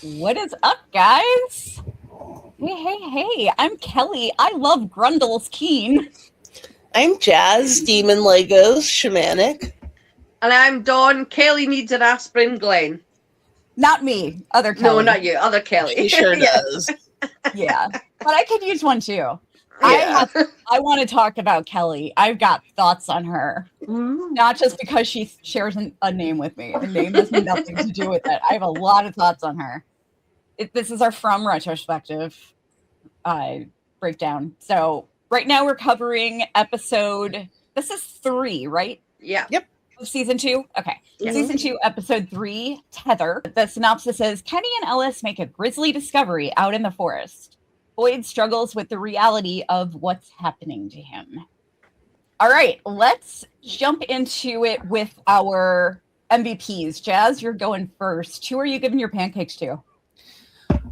What is up, guys? Hey, I'm Kelly. I love Grundle's Keen. I'm Jazz, Demon Legos, Shamanic. And I'm Dawn. Kelly needs an aspirin, Glenn. Not me, other Kelly. No, not you, other Kelly. He sure does. Yeah, but I could use one too. Yeah. I want to talk about Kelly. I've got thoughts on her. Ooh. Not just because she shares a name with me. The name has nothing to do with it. I have a lot of thoughts on her. This is our From retrospective breakdown. So right now we're covering episode, this is 3, right? Yeah. Yep. Season 2? Okay. Yeah. Season 2, episode 3, Tether. The synopsis is, Kenny and Ellis make a grisly discovery out in the forest. Boyd struggles with the reality of what's happening to him. All right, let's jump into it with our MVPs. Jazz, you're going first. Who are you giving your pancakes to?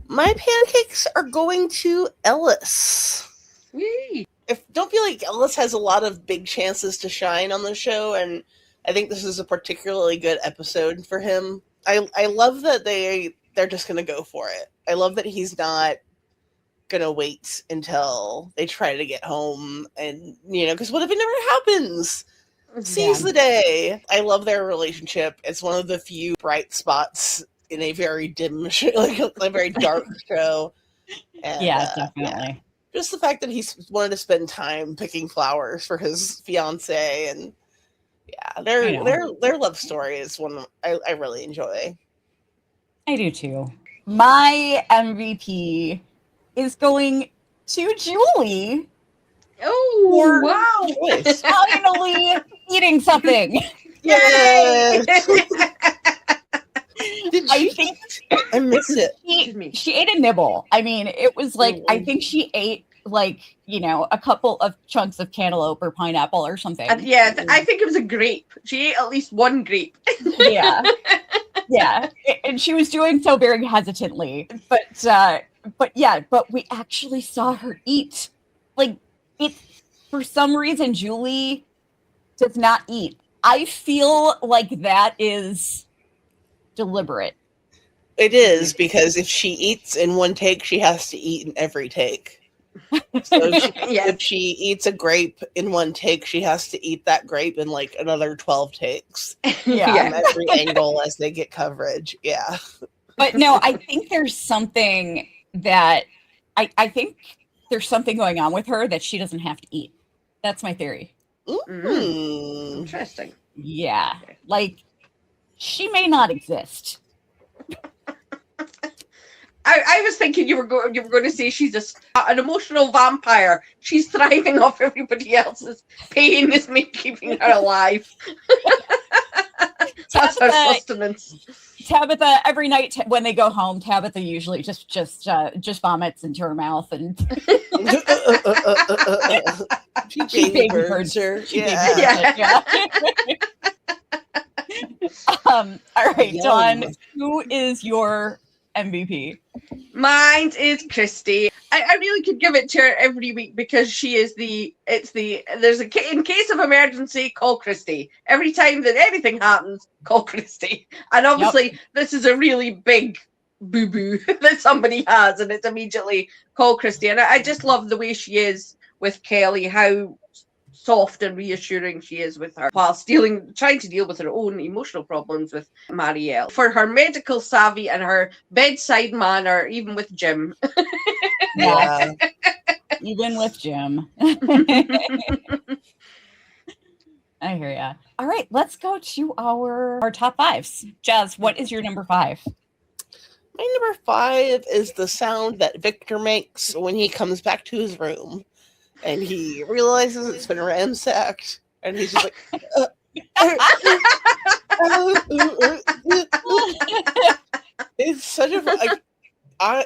My pancakes are going to Ellis. Whee. Don't feel like Ellis has a lot of big chances to shine on the show, and I think this is a particularly good episode for him. I love that they're just going to go for it. I love that he's not going to wait until they try to get home, and because what if it never happens? Seize the day. I love their relationship. It's one of the few bright spots in a very dim show, like a very dark show. And, Definitely. Yeah. Just the fact that he's wanted to spend time picking flowers for his fiance, and their love story is one I really enjoy. I do too. My MVP is going to Julie. Oh, wow. Choice. Finally eating something. Yay! I miss it. She ate a nibble. I mean, it was like, I think she ate a couple of chunks of cantaloupe or pineapple or something. I think it was a grape. She ate at least one grape. Yeah. And she was doing so very hesitantly. But we actually saw her eat. Like, for some reason, Julie does not eat. I feel like that is deliberate. It is, because if she eats in one take, she has to eat in every take. So if she eats a grape in one take, she has to eat that grape in like another 12 takes. Yeah. From every angle as they get coverage. Yeah. But no, I think there's something that I think there's something going on with her that she doesn't have to eat. That's my theory. Mm. Interesting. Yeah. Like, she may not exist. I was thinking you were going to say she's an emotional vampire. She's thriving off everybody else's pain is keeping her alive. That's her sustenance. Tabitha, every night when they go home, Tabitha usually just vomits into her mouth and she baby birds her. Yeah. All right, Yum. Dawn, who is your MVP? Mine is Christy. I really could give it to her every week because she is in case of emergency, call Christy. Every time that anything happens, call Christy. And obviously This is a really big boo-boo that somebody has, and it's immediately call Christy. And I just love the way she is with Kelly, how soft and reassuring she is with her, while trying to deal with her own emotional problems with Marielle. For her medical savvy and her bedside manner, even with Jim. Yeah. Even with Jim. I hear ya. All right, let's go to our top 5s. Jazz, what is your number 5? My number 5 is the sound that Victor makes when he comes back to his room. And he realizes it's been ransacked, and he's just like, it's such a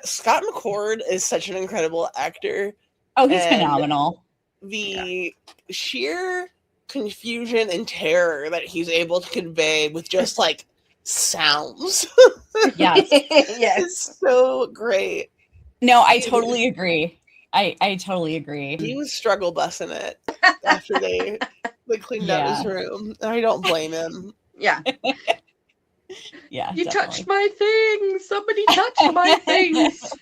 Scott McCord is such an incredible actor. Oh, he's phenomenal. The sheer confusion and terror that he's able to convey with just like sounds, yes, it's so great. No, I totally agree. I totally agree. He was struggle bussing it after they cleaned out his room. I don't blame him. Yeah. Yeah, You definitely. touched my things. Somebody touched my things.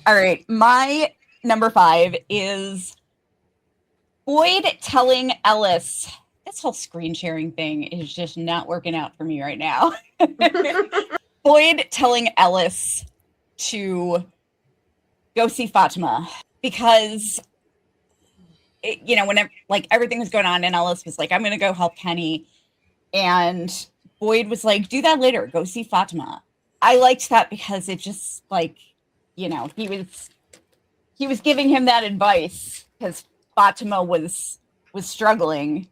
All right, my number 5 is Boyd telling Ellis. This whole screen sharing thing is just not working out for me right now. Boyd telling Ellis to go see Fatima because, whenever like everything was going on, and Ellis was like, "I'm going to go help Kenny," and Boyd was like, "Do that later. Go see Fatima." I liked that because it just he was giving him that advice because Fatima was struggling,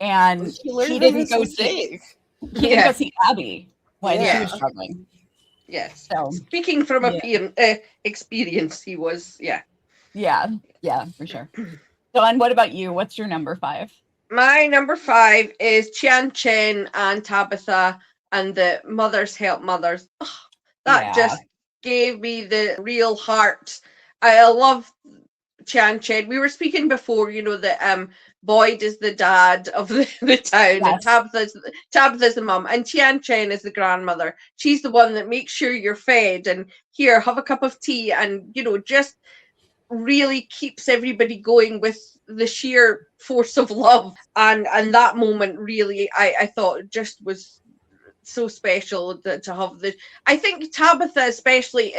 and he didn't go see. He didn't go see Abby when she was Yeah. struggling. Yes. So Speaking from experience, he was, yeah, for sure. Dawn, what about you? What's your number 5? My number 5 is Tian Chen and Tabitha and the Mothers Help Mothers. Ugh, that just gave me the real heart. I love Tian Chen. We were speaking before, that Boyd is the dad of the town, Yes. and Tabitha's the mum, and Tian Chen is the grandmother. She's the one that makes sure you're fed, and here, have a cup of tea, and just really keeps everybody going with the sheer force of love. And that moment really, I thought just was so special to have the. I think Tabitha especially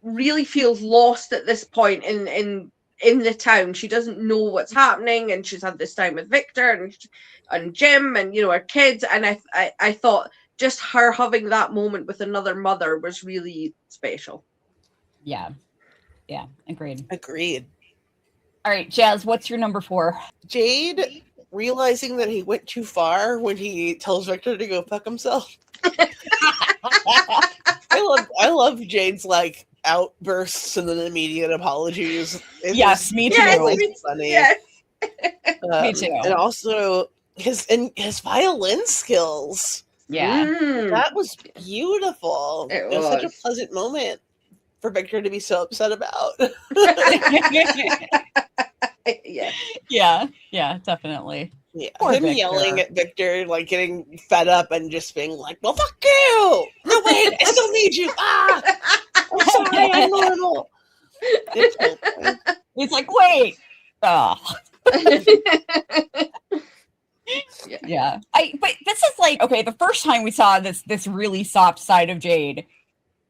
really feels lost at this point in the town. She doesn't know what's happening, and she's had this time with Victor and Jim and her kids, and I thought just her having that moment with another mother was really special. Yeah, agreed. All right, Jazz, what's your number 4? Jade realizing that he went too far when he tells Victor to go fuck himself. I love Jade's outbursts and then immediate apologies. Yes, me too. It's funny. Yes. Me too. And also his violin skills. Yeah. That was beautiful. It was such a pleasant moment for Victor to be so upset about. Yeah, definitely. Yeah, Poor him Victor. yelling at Victor, getting fed up and just being like, "Well, fuck you! No, wait, I still need you! I'm sorry, I'm normal." He's like, wait. Oh. Yeah. But this is okay, the first time we saw this really soft side of Jade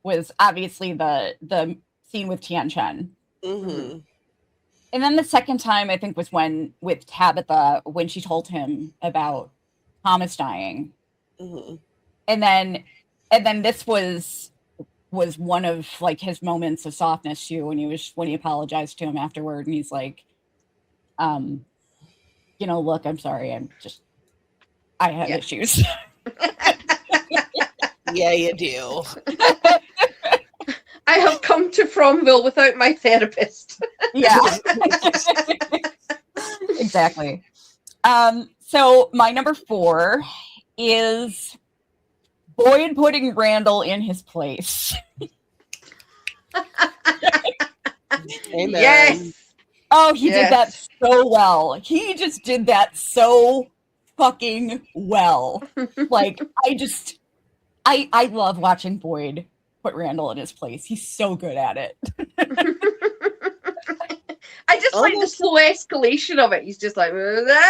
was obviously the scene with Tian Chen. Mm-hmm. And then the second time, I think, was with Tabitha, when she told him about Thomas dying. Mm-hmm. And then this was one of his moments of softness too, when he apologized to him afterward, and he's like, look, I'm sorry, I have issues. Yeah, you do. I have come to Fromville without my therapist. Yeah. Exactly. So my number 4 is Boyd putting Randall in his place. Amen. Yes. Oh, he did that so well. He just did that so fucking well. I love watching Boyd put Randall in his place. He's so good at it. I just like the slow escalation of it. He's just like, put the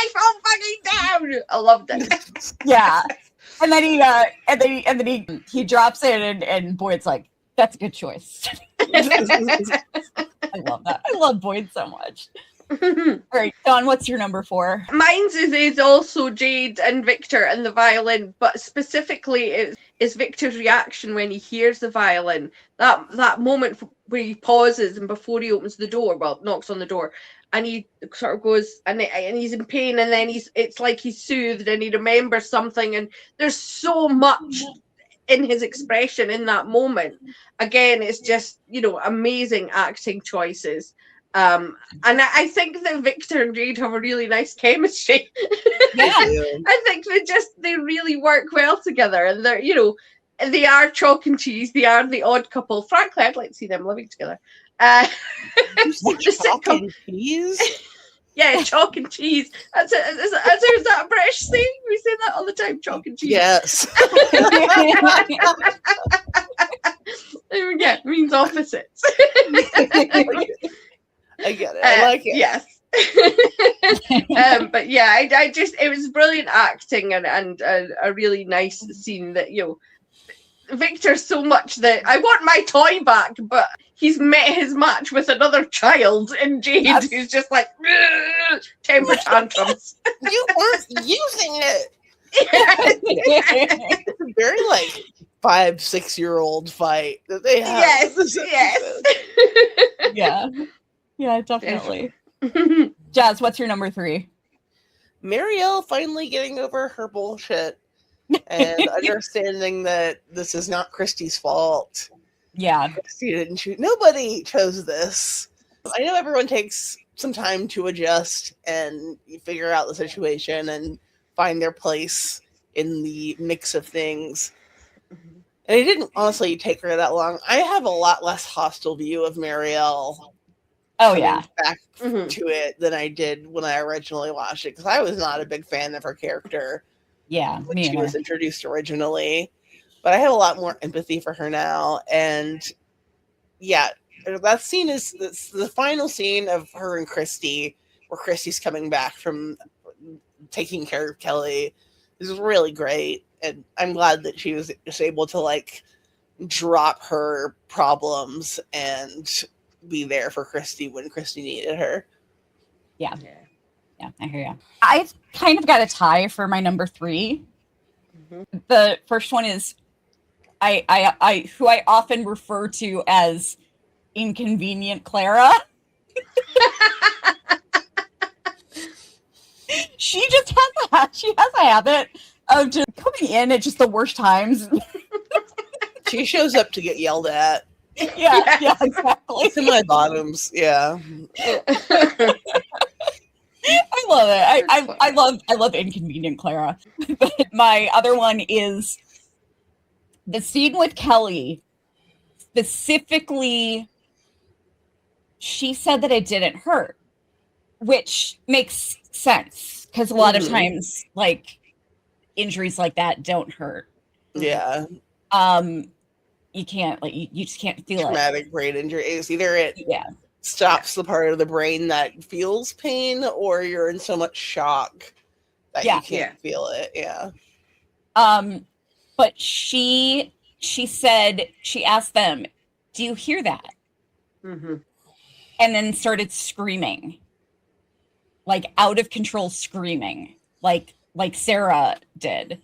rifle fucking down. I loved it. Yeah. And then he drops it, and Boyd's like, that's a good choice. I love that. I love Boyd so much. All right, Dawn, what's your number 4? Mine's is also Jade and Victor and the violin, but specifically is Victor's reaction when he hears the violin. That moment where he pauses and before he opens the door, knocks on the door, and he sort of goes and he's in pain, and then it's like he's soothed and he remembers something, and there's so much in his expression in that moment. Again, it's just amazing acting choices. And I think that Victor and Jade have a really nice chemistry. Yeah. I think they really work well together, and they're they are chalk and cheese. They are the odd couple. Frankly, I'd like to see them living together. The Chalk sitcom. and cheese? Yeah, chalk and cheese. That's it. Is that a British thing? We say that all the time, chalk and cheese. Yes. There we go. It means opposites. I get it. I like it. Yes. But yeah, I just, it was brilliant acting and a really nice scene that, Victor so much that I want my toy back, but he's met his match with another child in Jade, who's just like temper tantrums. You weren't using it. It's a very 5-6-year-old fight that they have. Yes. Yeah, definitely. Jazz, what's your number 3? Marielle finally getting over her bullshit and understanding that this is not Christy's fault. Yeah. Christy didn't choose. Nobody chose this. I know everyone takes some time to adjust and figure out the situation and find their place in the mix of things. And it didn't honestly take her that long. I have a lot less hostile view of Marielle. Back to it than I did when I originally watched it, because I was not a big fan of her character. Yeah, when she was introduced originally, but I have a lot more empathy for her now. And yeah, that scene is the final scene of her and Christy, where Christy's coming back from taking care of Kelly, is really great. And I'm glad that she was just able to drop her problems and be there for Christy when Christy needed her. Yeah, I hear you. I've kind of got a tie for my number 3. The first one is I who I often refer to as Inconvenient Clara. She has a habit of just coming in at just the worst times. She shows up to get yelled at. Yeah, exactly. It's in my bottoms. Yeah. I love it. I love Inconvenient Clara. But my other one is the scene with Kelly. Specifically, she said that it didn't hurt, which makes sense because a lot of times, injuries like that don't hurt. Yeah. You can't you just can't feel traumatic brain injury. It's either it stops the part of the brain that feels pain, or you're in so much shock that you can't feel it. Yeah. But she said, she asked them, "Do you hear that?" And then started screaming, out of control screaming, like Sarah did.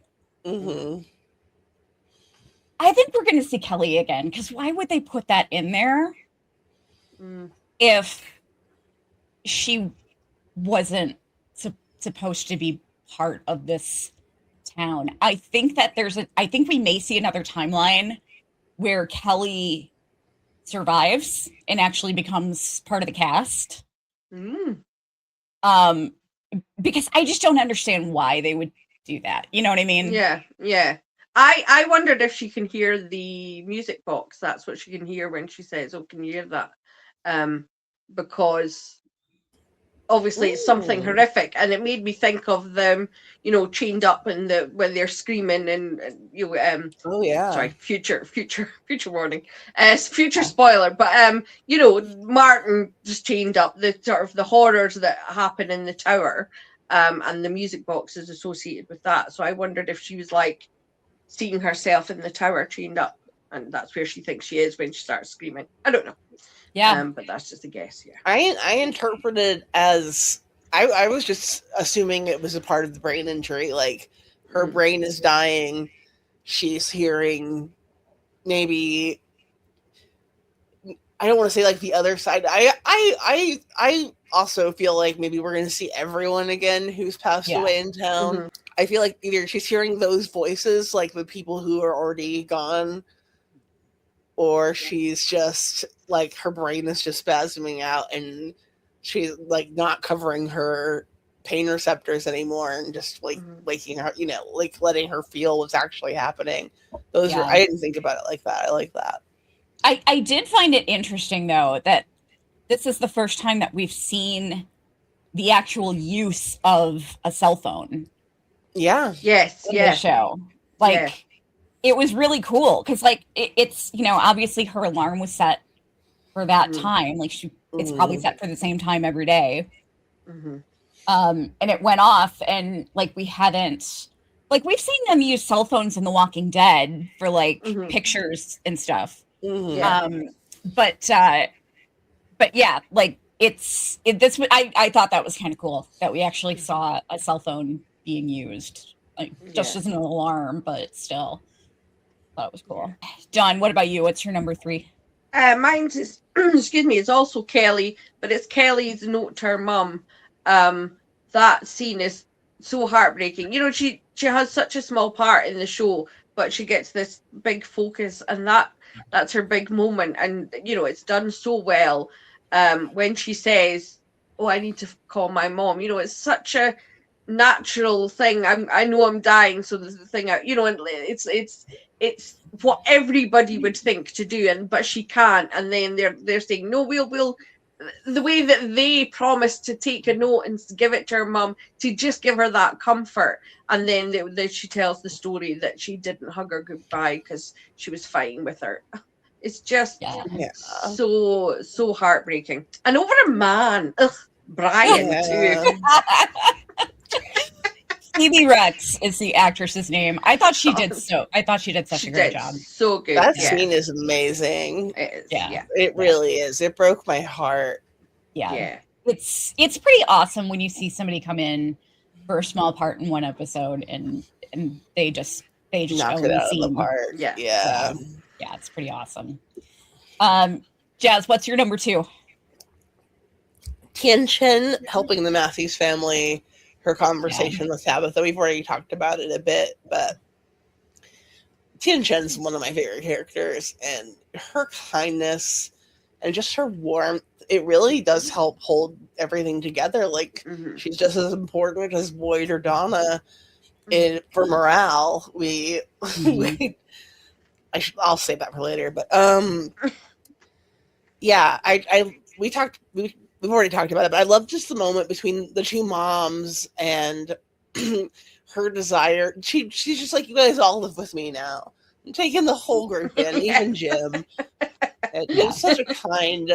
I think we're going to see Kelly again, because why would they put that in there if she wasn't supposed to be part of this town? I think that I think we may see another timeline where Kelly survives and actually becomes part of the cast. Because I just don't understand why they would do that. You know what I mean? Yeah. I wondered if she can hear the music box. That's what she can hear when she says, "Oh, can you hear that?" Because obviously it's something horrific, and it made me think of them, chained up in when they're screaming and sorry, future warning, future spoiler, but Martin just chained up, the sort of the horrors that happen in the tower, and the music box is associated with that. So I wondered if she was seeing herself in the tower chained up, and that's where she thinks she is when she starts screaming. I don't know. But that's just a guess. I interpreted as I was just assuming it was a part of the brain injury, her brain is dying, she's hearing maybe, I don't want to say the other side. I also feel like maybe we're going to see everyone again who's passed away in town. I feel like either she's hearing those voices, the people who are already gone, or she's just her brain is just spasming out and she's not covering her pain receptors anymore, and just waking her, letting her feel what's actually happening. I didn't think about it like that. I like that. I did find it interesting though that this is the first time that we've seen the actual use of a cell phone Yeah. Yes, in the show. Like, Yeah. it was really cool because, like, it's, you know, obviously her alarm was set for that time. Like, it's probably set for the same time every day. And it went off, and like we've seen them use cell phones in The Walking Dead for like pictures and stuff. But yeah, like I thought that was kind of cool that we actually saw a cell phone being used, like just as an alarm, but still thought it was cool. John, what about you? What's your number 3? Mine's is excuse me, it's also Kelly, but it's Kelly's note to her mum. That scene is so heartbreaking. You know, she has such a small part in the show, but she gets this big focus, and that's her big moment. And you know, it's done so well. When she says, "Oh, I need to call my mom," you know, it's such a natural thing. I know I'm dying, so there's the thing out. You know, and it's what everybody would think to do, but she can't. And then they're saying, "No, we'll." The way that they promised to take a note and give it to her mum to just give her that comfort, and then she tells the story that she didn't hug her goodbye because she was fighting with her. It's just so heartbreaking, and over a man, Brian too. Phoebe Rex is the actress's name. I thought she did such a great job. So good. That scene is amazing. It is, it really is. It broke my heart. Yeah. It's pretty awesome when you see somebody come in for a small part in one episode and they just knock own it the out scene. of the park. Yeah, it's pretty awesome. Jazz, what's your number 2? Tian helping the Matthews family. Her conversation with Tabitha. We've already talked about it a bit, but Tian-Chen's one of my favorite characters, and her kindness and just her warmth, it really does help hold everything together. Like, she's just as important as Boyd or Donna for morale. I'll save that for later, but we've already talked about it, but I love just the moment between the two moms and her desire. She's just like, you guys all live with me now. I'm taking the whole group in, even Jim. It was such a kind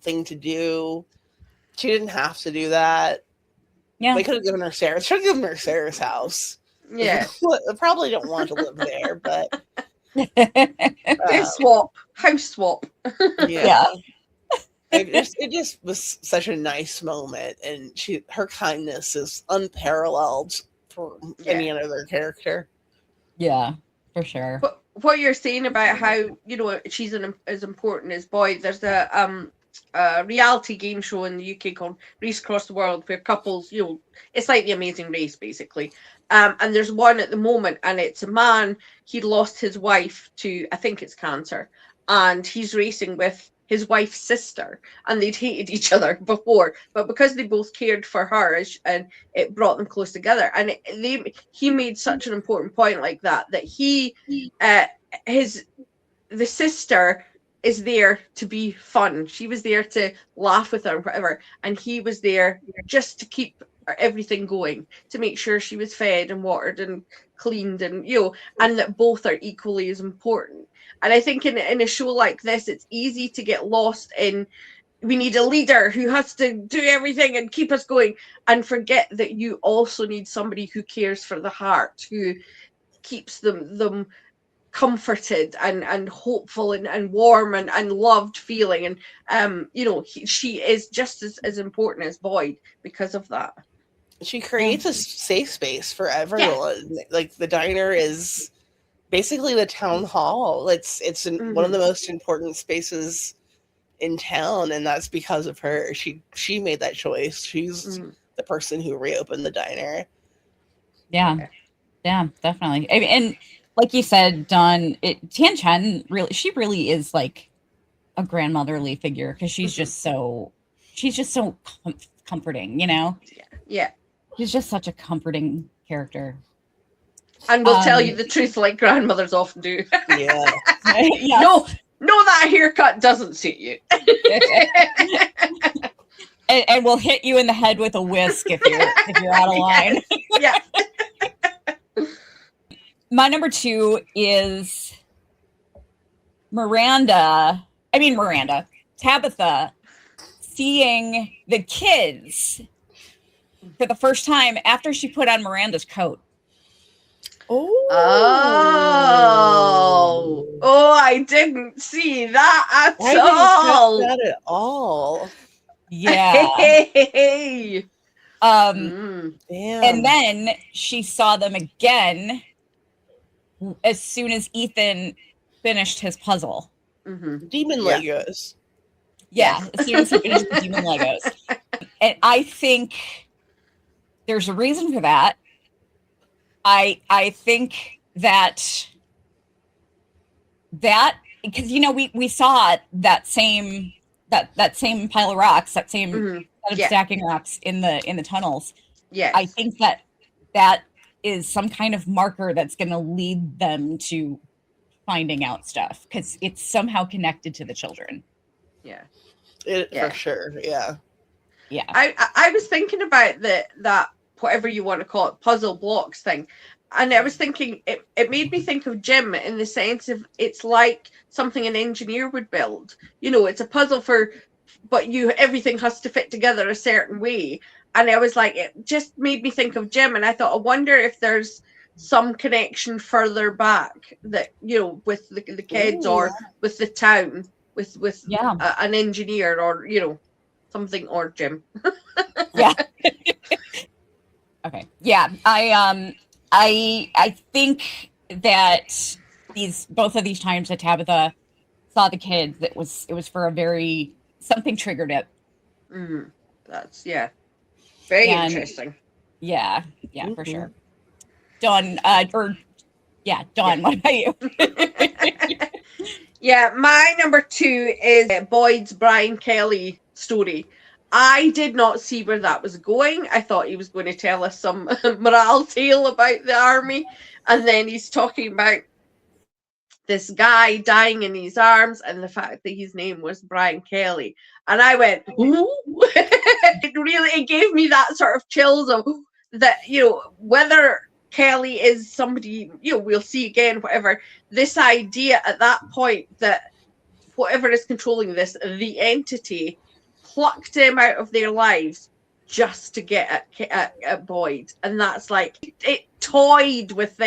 thing to do. She didn't have to do that. Yeah. They could have given her Sarah. Should have given her Sarah's house. Yeah. I probably don't want to live there, but house swap. Yeah. It just was such a nice moment, and her kindness is unparalleled for any other character. Yeah, for sure. But what you're saying about how, you know, she's as important as Boyd, there's a reality game show in the UK called Race Across the World, where couples, you know, it's like The Amazing Race basically. And there's one at the moment, and it's a man. He lost his wife to, I think it's cancer, and he's racing with his wife's sister, and they'd hated each other before, but because they both cared for her, and it brought them close together. And he made such an important point like that the sister is there to be fun. She was there to laugh with her and whatever, and he was there just to keep everything going, to make sure she was fed and watered and cleaned, and you know, and that both are equally as important. And I think in a show like this, it's easy to get lost in, we need a leader who has to do everything and keep us going, and forget that you also need somebody who cares for the heart, who keeps them comforted and hopeful and warm and loved feeling. And you know, she is just as important as Boyd because of that. She creates a safe space for everyone. Yeah. Like, the diner is basically the town hall. It's one of the most important spaces in town, and that's because of her. She made that choice. She's the person who reopened the diner. Yeah, definitely. I mean, and like you said, Dawn, Tian-Chen really is like a grandmotherly figure, because she's just so comforting, you know. Yeah, she's just such a comforting character. And we'll tell you the truth, like grandmothers often do. Yeah. No, that haircut doesn't suit you. And we'll hit you in the head with a whisk if you're out of line. Yeah. My number 2 is Tabitha seeing the kids for the first time after she put on Miranda's coat. Oh, I didn't see that at I all. didn't catch that at all. Yeah. Damn. And then she saw them again as soon as Ethan finished his puzzle. Demon Legos. Yeah, as soon as he finished the demon Legos. And I think there's a reason for that. I think that because we saw that same pile of rocks, that same set of stacking rocks in the tunnels. Yeah, I think that is some kind of marker that's going to lead them to finding out stuff because it's somehow connected to the children. Yeah, for sure. Yeah. I was thinking about that whatever you want to call it, puzzle blocks thing. And I was thinking, it made me think of Jim in the sense of it's like something an engineer would build. It's a puzzle but everything has to fit together a certain way. And I was like, it just made me think of Jim. And I thought, I wonder if there's some connection further back that, with the kids or with the town, with an engineer or, something, or Jim. Yeah. Okay. Yeah. I think that both of these times that Tabitha saw the kids, it was for something triggered it. That's very interesting. Yeah, for sure. Dawn, Dawn, what about you? Yeah, my number 2 is Boyd's Brian Kelly story. I did not see where that was going. I thought he was going to tell us some morale tale about the army. And then he's talking about this guy dying in his arms and the fact that his name was Brian Kelly. And I went, ooh. It gave me that sort of chills of that, whether Kelly is somebody, we'll see again, whatever. This idea at that point that whatever is controlling this, the entity, plucked him out of their lives just to get at Boyd. And that's like, it toyed with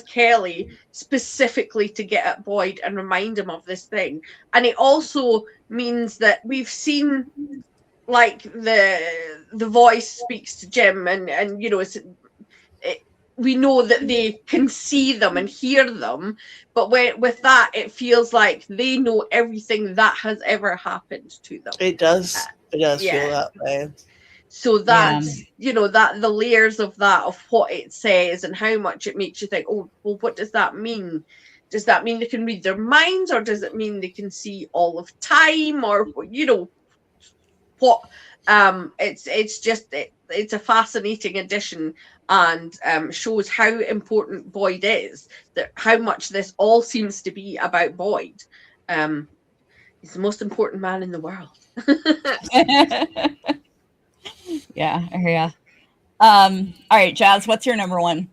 Kelly specifically to get at Boyd and remind him of this thing. And it also means that we've seen, like, the voice speaks to Jim and we know that they can see them and hear them, but with that, it feels like they know everything that has ever happened to them. It does. It does feel that way. So that's, that the layers of that, of what it says and how much it makes you think, oh, well, what does that mean? Does that mean they can read their minds, or does it mean they can see all of time, or, what? It's a fascinating addition, and shows how important Boyd is, that how much this all seems to be about Boyd. He's the most important man in the world. Yeah, I hear ya. All right, Jazz, what's your number 1?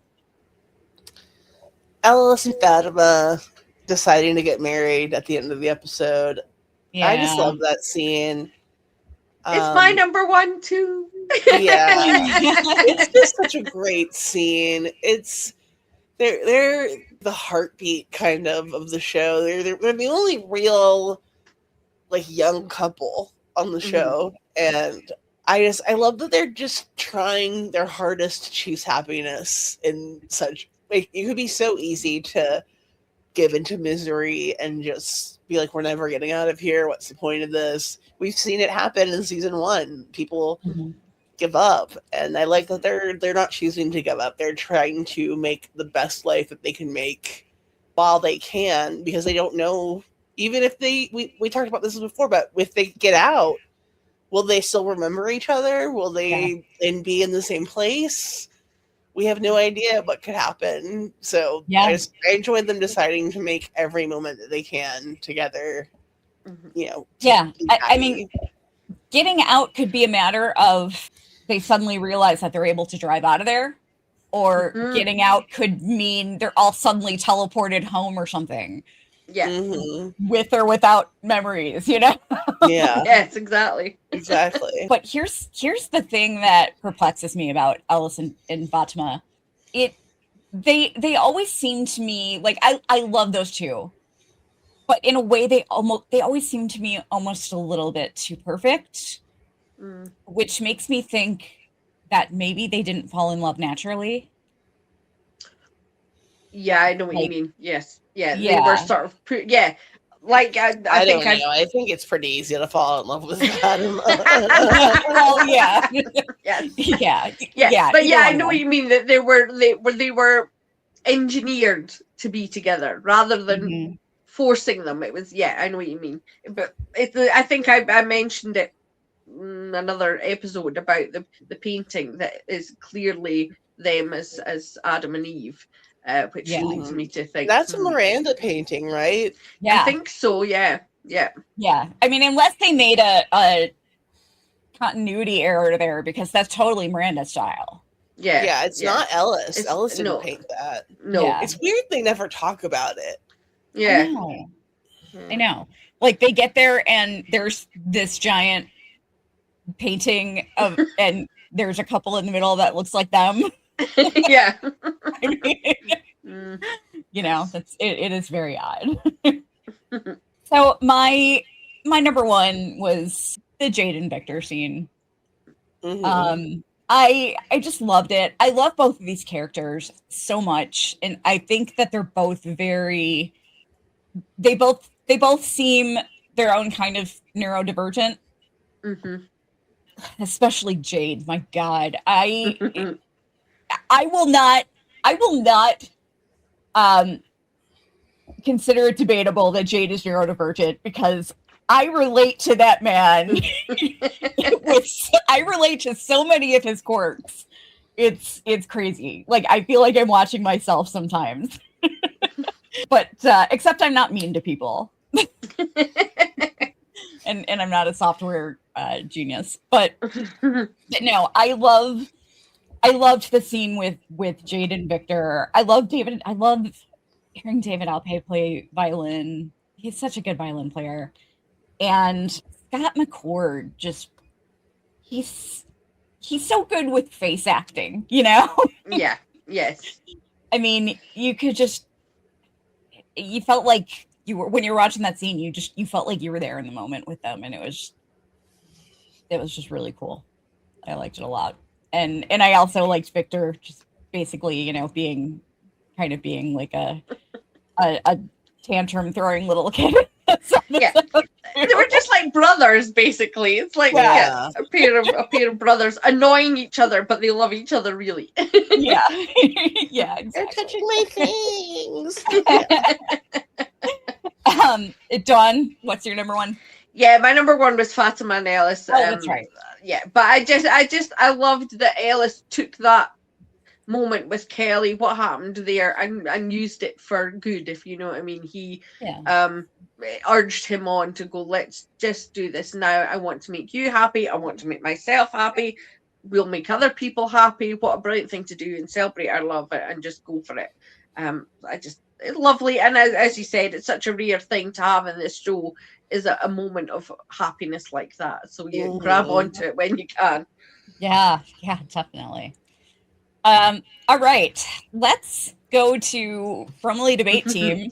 Ellis and Fatima deciding to get married at the end of the episode. Yeah. I just love that scene. It's my number 1 too. Yeah. It's just such a great scene. They're the heartbeat kind of the show. They're the only real, like, young couple on the show. And I love that they're just trying their hardest to choose happiness in such, like, it could be so easy to give into misery and just be like, we're never getting out of here. What's the point of this? We've seen it happen in season 1. People give up, and I like that they're not choosing to give up. They're trying to make the best life that they can make while they can, because they don't know, even if we talked about this before, but if they get out, will they still remember each other? Will they then be in the same place? We have no idea what could happen. So I enjoyed them deciding to make every moment that they can together. I mean, getting out could be a matter of they suddenly realize that they're able to drive out of there, or getting out could mean they're all suddenly teleported home or something. Yeah. Mm-hmm. With or without memories, you know? Yeah. Yes, exactly. Exactly. But here's the thing that perplexes me about Ellis and Fatima. They always seem to me like I love those two. But in a way they always seem to me almost a little bit too perfect. Which makes me think that maybe they didn't fall in love naturally. Yeah, I know what you mean. Yes. Yeah, they were sort of like I think don't know. I think it's pretty easy to fall in love with Fatima. Well, yeah. Yes. Yeah. But yeah, I know what you mean, that they were engineered to be together rather than forcing them. It was, I know what you mean. But I think I mentioned it in another episode about the painting that is clearly them as Adam and Eve, which leads me to think that's a Miranda painting, right? Yeah, I think so. Yeah. I mean, unless they made a continuity error there, because that's totally Miranda style. Yeah, it's not Ellis. Ellis didn't paint that. No. Yeah. It's weird they never talk about it. Yeah. I know. Like, they get there and there's this giant painting of, and there's a couple in the middle that looks like them. Yeah. I mean, you know, it is very odd. So my number one was the Jade and Victor scene. I just loved it. I love both of these characters so much, and I think that they're both very. They both seem their own kind of neurodivergent. Especially Jade. My God, I will not consider it debatable that Jade is neurodivergent, because I relate to that man. I relate to so many of his quirks. It's crazy. Like, I feel like I'm watching myself sometimes. But except I'm not mean to people. and I'm not a software genius. But no, I loved the scene with Jade and Victor. I love David. I love hearing David Alpay play violin. He's such a good violin player. And Scott McCord, just he's so good with face acting, you know? Yeah. Yes. I mean, you felt like you were, when you were watching that scene, you felt like you were there in the moment with them, and it was just really cool. I liked it a lot. And I also liked Victor just basically, you know, being like a tantrum throwing little kid. Yeah. They were just like brothers, basically. It's like a pair of brothers annoying each other, but they love each other really. Yeah. Yeah, exactly. They're touching my things. Dawn, what's your number one? Yeah, my number one was Fatima and Ellis. Oh, that's right. Yeah, but I loved that Ellis took that moment with Kelly, what happened there, and used it for good, if you know what I mean. He urged him on to go, let's just do this now. I want to make you happy. I want to make myself happy. We'll make other people happy. What a brilliant thing to do, and celebrate our love and just go for it. It's lovely. And as you said, it's such a rare thing to have in this show, is a moment of happiness like that. So you grab onto it when you can. Yeah, definitely. All right, let's go to Fromly Debate Team.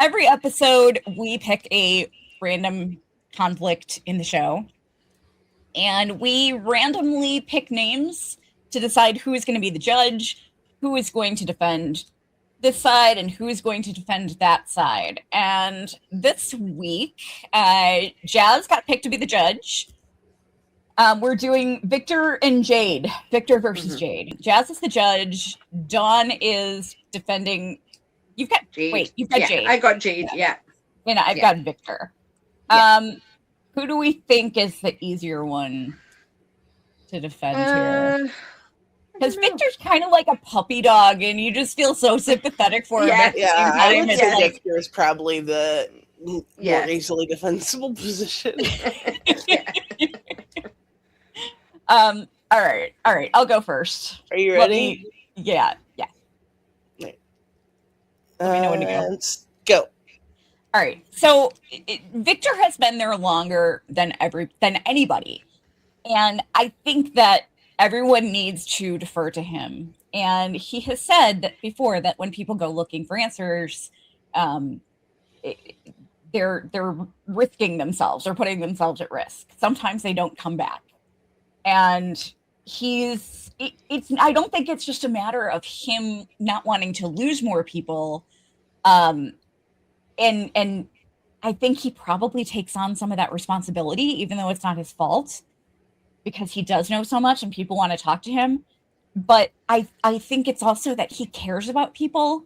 Every episode, we pick a random conflict in the show, and we randomly pick names to decide who is going to be the judge, who is going to defend this side, and who is going to defend that side. And this week, Jazz got picked to be the judge. We're doing Victor and Jade. Victor versus Jade. Jazz is the judge. Dawn is defending. You've got Jade. Wait, you've got Jade. I got Jade, yeah. And I've got Victor. Yeah. Who do we think is the easier one to defend here? Because Victor's kind of like a puppy dog, and you just feel so sympathetic for him. I would say Victor is probably the more Yes. easily defensible position. All right. I'll go first. Are you Let ready? me. Yeah. Let me know when to go. Let's go. All right. So Victor has been there longer than anybody, and I think that everyone needs to defer to him. And he has said that before that when people go looking for answers, they're risking themselves or putting themselves at risk. Sometimes they don't come back, and it's I don't think it's just a matter of him not wanting to lose more people. And I think he probably takes on some of that responsibility, even though it's not his fault, because he does know so much and people want to talk to him. But I think it's also that he cares about people.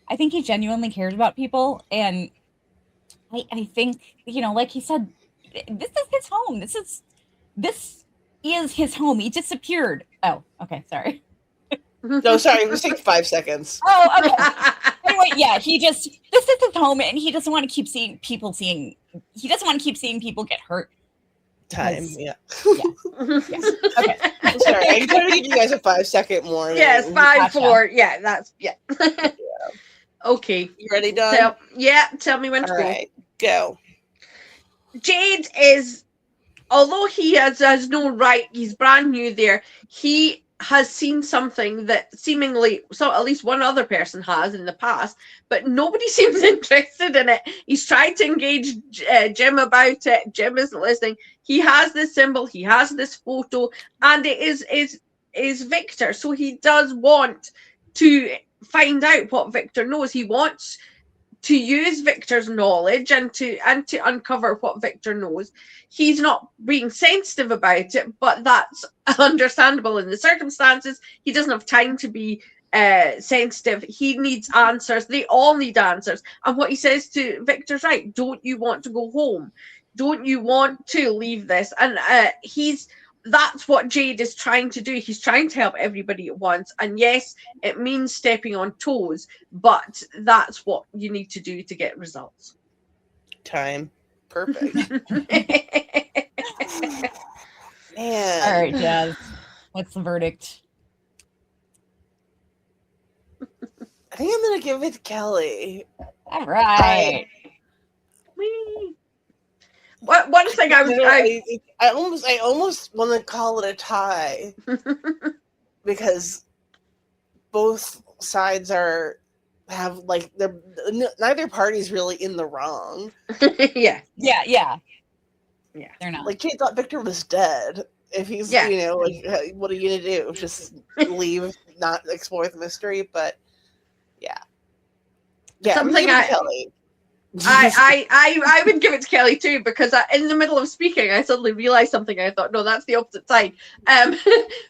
I think he genuinely cares about people. And I think, like he said, this is his home. This is his home. He disappeared. Oh, okay. Sorry. No, sorry. It was like 5 seconds. Oh, okay. Anyway, yeah, this is his home, and he doesn't want to keep seeing people get hurt. Time, yeah. Okay. Sorry, I tried to give you guys a 5 second warning. Yes, 5, Gotcha. 4. Yeah, that's Okay. You ready, Dawn? Tell me when to All go. right, go. Jade is, although he has no right, he's brand new there. He has seen something that seemingly, so at least one other person has in the past, but nobody seems interested in it. He's tried to engage Jim about it. Jim isn't listening. He has this symbol, he has this photo, and it is Victor. So he does want to find out what Victor knows. He wants to use Victor's knowledge and to uncover what Victor knows. He's not being sensitive about it, but that's understandable in the circumstances. He doesn't have time to be sensitive. He needs answers. They all need answers. And what he says to Victor's right. Don't you want to go home? Don't you want to leave this? And that's what Jade is trying to do. He's trying to help everybody at once. And yes, it means stepping on toes, but that's what you need to do to get results. Time. Perfect. Man. All right, Jazz. What's the verdict? I think I'm going to give it to Kelly. All right. One thing I almost want to call it a tie because both sides have neither party's really in the wrong. Yeah. They're not. Like, Kate thought Victor was dead. If he's, what are you gonna do? Just leave, not explore the mystery? But yeah. Something Kelly. I would give it to Kelly too, because in the middle of speaking, I suddenly realized something. I thought, no, that's the opposite side.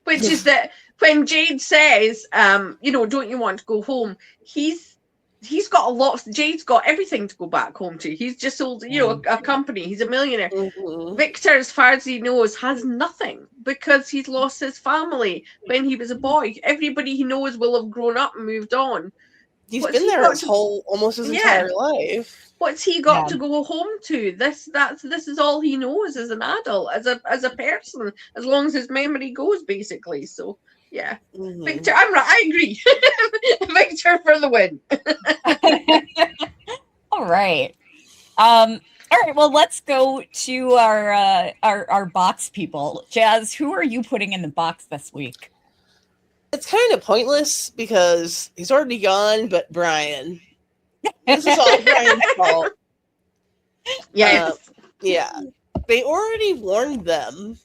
Which is that when Jade says, don't you want to go home? He's got Jade's got everything to go back home to. He's just sold, a company. He's a millionaire. Mm-hmm. Victor, as far as he knows, has nothing because he's lost his family when he was a boy. Everybody he knows will have grown up and moved on. He's been there almost his entire life. What's he got to go home to? This is all he knows as an adult, as a person, as long as his memory goes, basically. So yeah. Mm-hmm. Victor, I'm right. I agree. Victor for the win. All right. All right. Well, let's go to our box people. Jazz, who are you putting in the box this week? It's kind of pointless because he's already gone, but Brian. This is all Brian's fault. Yes. Yeah. They already warned them.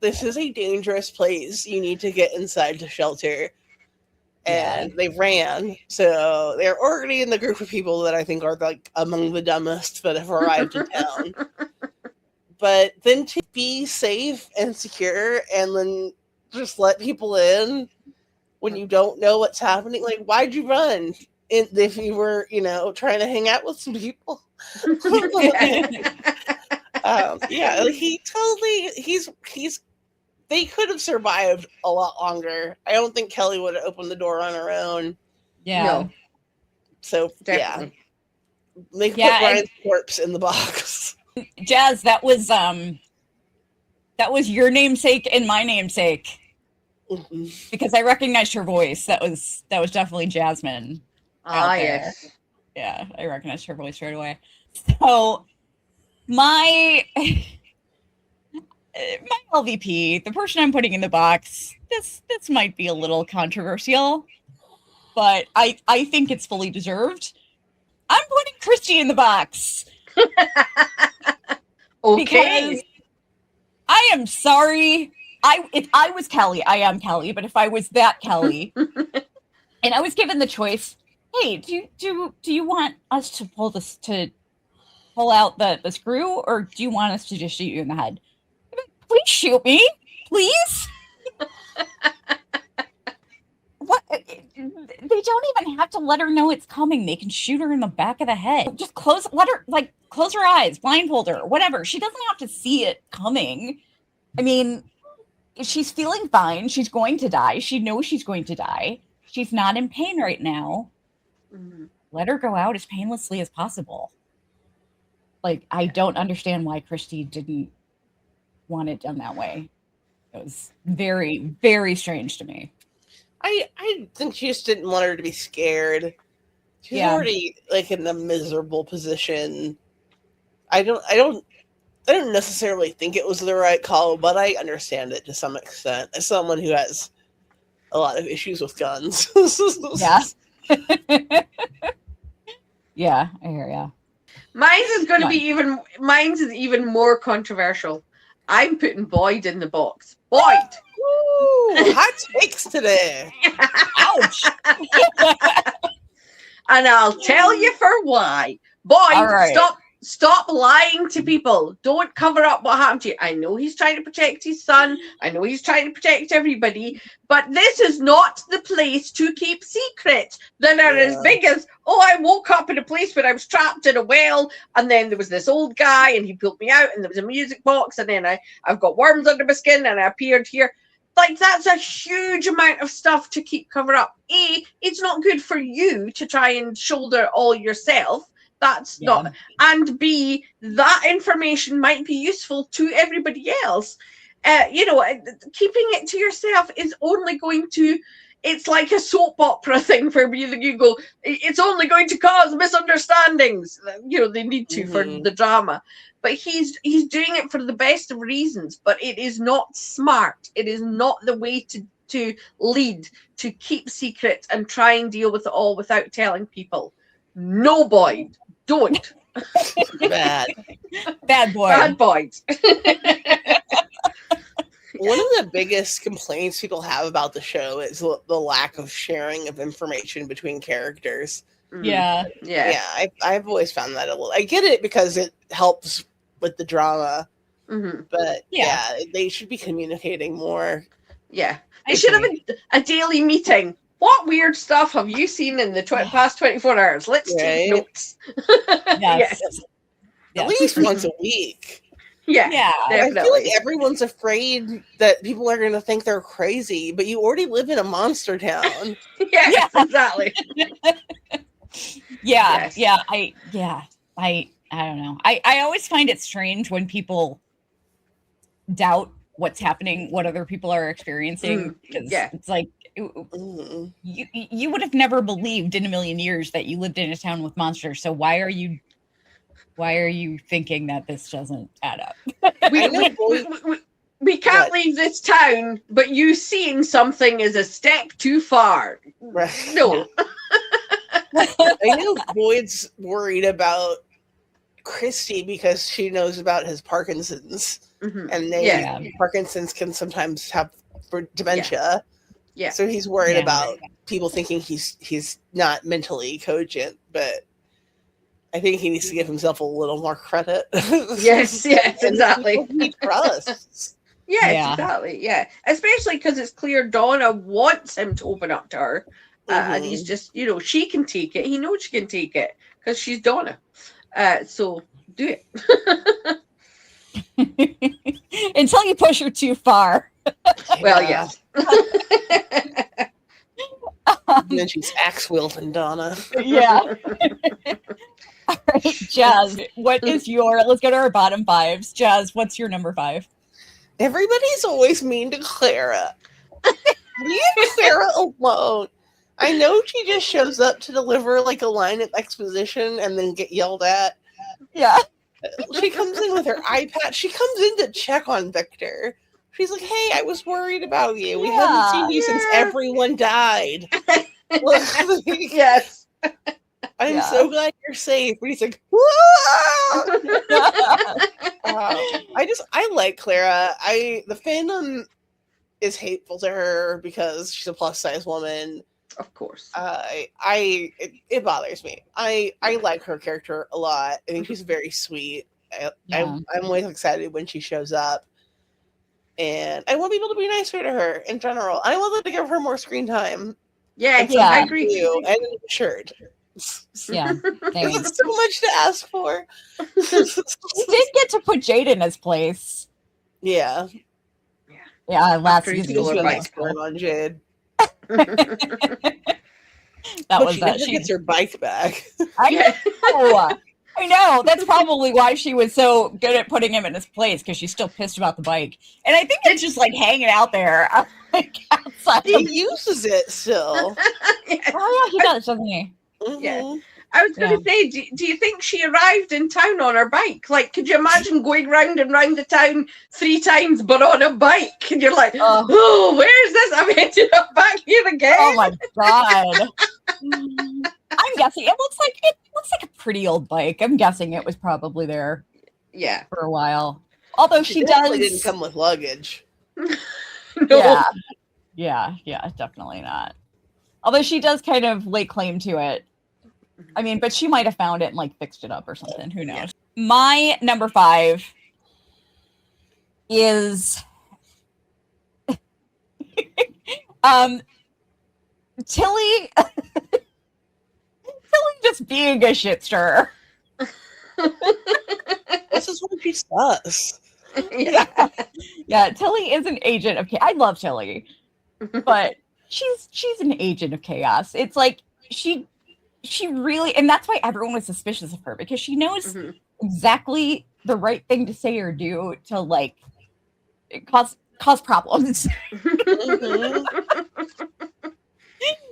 This is a dangerous place. You need to get inside the shelter. And they ran. So they're already in the group of people that I think are among the dumbest that have arrived in town. But then to be safe and secure and then just let people in when you don't know what's happening. Like, why'd you run if you were, trying to hang out with some people? They could have survived a lot longer. I don't think Kelly would have opened the door on her own. Yeah. No. So, definitely. They put Yeah, Brian's corpse in the box. Jazz, that was your namesake and my namesake. Mhm. Because I recognized her voice. That was definitely Jasmine out there. Yes. Yeah, I recognized her voice right away. So my LVP, the person I'm putting in the box, this might be a little controversial, but I think it's fully deserved. I'm putting Christy in the box. Okay. Because I am sorry. If I was Kelly, I am Kelly, but if I was that Kelly and I was given the choice, hey, do you want us to pull out the screw, or do you want us to just shoot you in the head? Please shoot me, please. What? They don't even have to let her know it's coming. They can shoot her in the back of the head. Just close her eyes, blindfold her, whatever. She doesn't have to see it coming. I mean, she's feeling fine. She's going to die. She knows she's going to die. She's not in pain right now. Mhm. Let her go out as painlessly as possible. Like, I don't understand why Christy didn't want it done that way. It was very, very strange to me. I think she just didn't want her to be scared. She's already like in a miserable position. I don't necessarily think it was the right call, but I understand it to some extent as someone who has a lot of issues with guns. Yeah. Yeah, I hear ya. Mine's is even more controversial. I'm putting Boyd in the box. Boyd! Ooh, hot takes today. Ouch! And I'll tell you for why. Boyd, right. Stop lying to people. Don't cover up what happened to you. I know he's trying to protect his son. I know he's trying to protect everybody. But this is not the place to keep secrets that are as big as, I woke up in a place where I was trapped in a well, and then there was this old guy, and he pulled me out, and there was a music box, and then I've got worms under my skin, and I appeared here. Like, that's a huge amount of stuff to keep cover up. A, it's not good for you to try and shoulder all yourself. That's not, and B, that information might be useful to everybody else. Keeping it to yourself is only going to, it's like a soap opera thing for me. You go, it's only going to cause misunderstandings. They need to for the drama. But he's doing it for the best of reasons, but it is not smart. It is not the way to lead, to keep secrets and try and deal with it all without telling people. No, Boyd, don't. Bad boy. Bad boys. One of the biggest complaints people have about the show is the lack of sharing of information between characters. Yeah. I've always found that a little. I get it because it helps with the drama, but they should be communicating more. Yeah, they should have a daily meeting. What weird stuff have you seen in the past 24 hours? Let's take notes. Yes. At least once a week. Yeah, definitely. I feel like everyone's afraid that people are going to think they're crazy, but you already live in a monster town. Yeah, exactly. I don't know. I always find it strange when people doubt what's happening, what other people are experiencing. It's like, you would have never believed in a million years that you lived in a town with monsters. So why are you thinking that this doesn't add up? We can't leave this town, but you seeing something is a step too far. Right. No. I know Boyd's worried about Christy because she knows about his Parkinson's, and Parkinson's can sometimes have dementia. Yeah. So he's worried about people thinking he's not mentally cogent, but I think he needs to give himself a little more credit. Yes, exactly. He trusts. Yes, exactly. Yeah, especially because it's clear Donna wants him to open up to her, and he's just, she can take it. He knows she can take it because she's Donna. So do it. Until you push her too far. Well, yes. And then she's axe wielding Donna. Yeah. All right, Jazz, what is let's go to our bottom fives. Jazz, what's your number 5? Everybody's always mean to Clara. Leave Clara alone. I know she just shows up to deliver like a line of exposition and then get yelled at. Yeah. She comes in with her iPad. She comes in to check on Victor. She's like, hey, I was worried about you. We haven't seen you since everyone died. Yes. I'm so glad you're safe. But he's like, I like Clara. The fandom is hateful to her because she's a plus size woman. Of course. It bothers me. I like her character a lot. I think she's very sweet. I'm always excited when she shows up. And I want people to be nicer to her in general. I want them to give her more screen time. Yeah, I agree. And assured. Yeah, it's so much to ask for. She did get to put Jade in his place. Yeah. Yeah, last season season was really cool on Jade. She gets her bike back. I know. That's probably why she was so good at putting him in his place, because she's still pissed about the bike. And I think it's just like hanging out there outside. He uses it still. Oh yeah, he does, doesn't he? Mm-hmm. Yeah. I was going to say, do you think she arrived in town on her bike? Like, could you imagine going round and round the town 3 times, but on a bike? And you're like, oh, where's this? I'm ended up back here again. Oh my god. I'm guessing it looks like a pretty old bike. I'm guessing it was probably there. Yeah, for a while. Although she didn't come with luggage. No. Yeah, definitely not. Although she does kind of lay claim to it. I mean, but she might have found it and like fixed it up or something. Who knows? Yeah. My number 5 is Tilly. Tilly just being a shit stirrer. This is what she does. Yeah. Tilly is an agent of chaos. I love Tilly, but she's an agent of chaos. It's like she really, and that's why everyone was suspicious of her, because she knows exactly the right thing to say or do to like cause problems.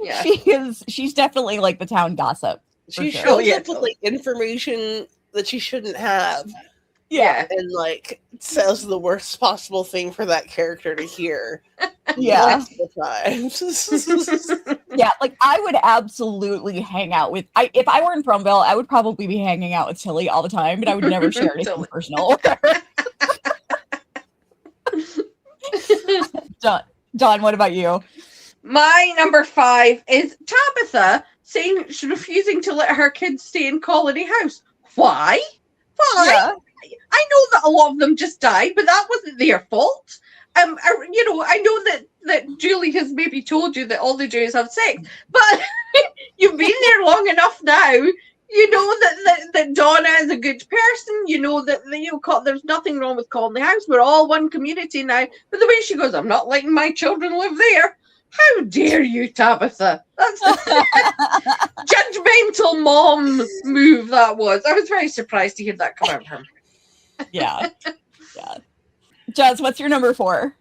Yeah. She's definitely like the town gossip. She shows up with like information that she shouldn't have. Yeah. And like says the worst possible thing for that character to hear. Yeah. Times. Yeah, like I would absolutely hang out with if I were in Fromville, I would probably be hanging out with Tilly all the time, but I would never share anything personal with her. Dawn, what about you? My number 5 is Tabitha saying she's refusing to let her kids stay in Colony House. Why? Yeah. I know that a lot of them just died, but that wasn't their fault. I know that Julie has maybe told you that all they do is have sex, but you've been there long enough now. You know that Donna is a good person. You know that there's nothing wrong with Colony House. We're all one community now. But the way she goes, I'm not letting my children live there. How dare you, Tabitha? That's a judgmental mom move that was. I was very surprised to hear that come out of her. Yeah. Jazz, what's your number 4?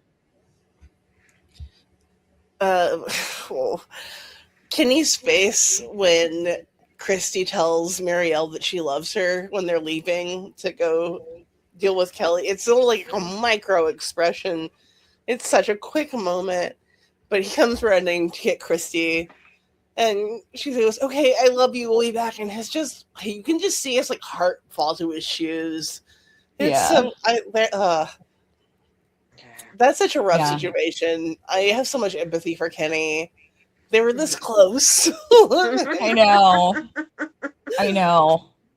Kenny's face when Christy tells Marielle that she loves her when they're leaving to go deal with Kelly. It's still like a micro expression. It's such a quick moment. But he comes running to get Christy, and she goes, "Okay, I love you. We'll be back." And you can just see his like heart fall to his shoes. It's that's such a rough situation. I have so much empathy for Kenny. They were this close. I know.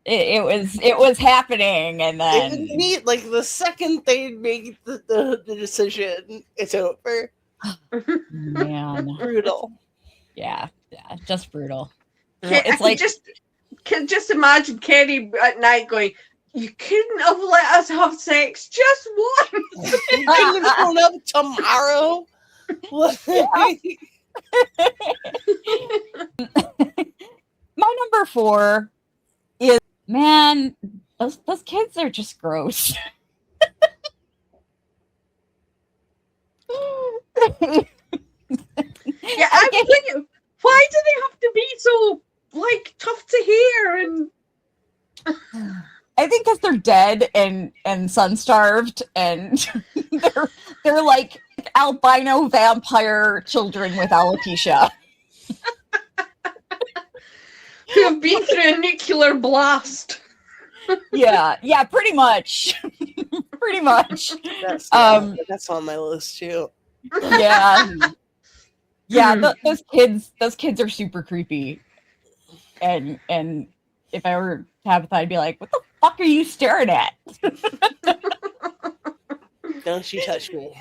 It was happening, and then they didn't meet. Like the second they make the decision, it's over. Man, brutal. Yeah, just brutal. It's like can just imagine Kenny at night going, "You couldn't have let us have sex just once. You couldn't have shown up tomorrow." My number 4 is Man, those kids are just gross. Yeah, I'm thinking, why do they have to be so like tough to hear? And I think because they're dead and sun starved, and they're like albino vampire children with alopecia. who have been through a nuclear blast. Yeah, pretty much. Pretty much. That's on my list too. Yeah. Yeah, those kids are super creepy. And if I were Tabitha, I'd be like, what the fuck are you staring at? Don't you touch me.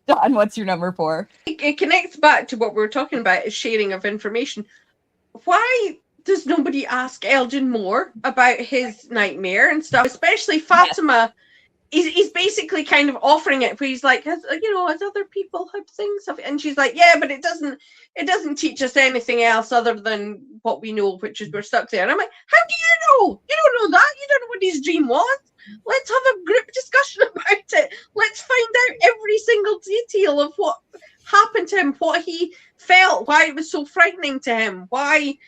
Don, what's your number 4? It connects back to what we were talking about, is sharing of information. Why does nobody ask Elgin more about his nightmare and stuff? Especially Fatima. Yes. He's basically kind of offering it, where he's like, has other people had things? And she's like, yeah, but it doesn't teach us anything else other than what we know, which is we're stuck there. And I'm like, how do you know? You don't know that. You don't know what his dream was. Let's have a group discussion about it. Let's find out every single detail of what happened to him, what he felt, why it was so frightening to him, why.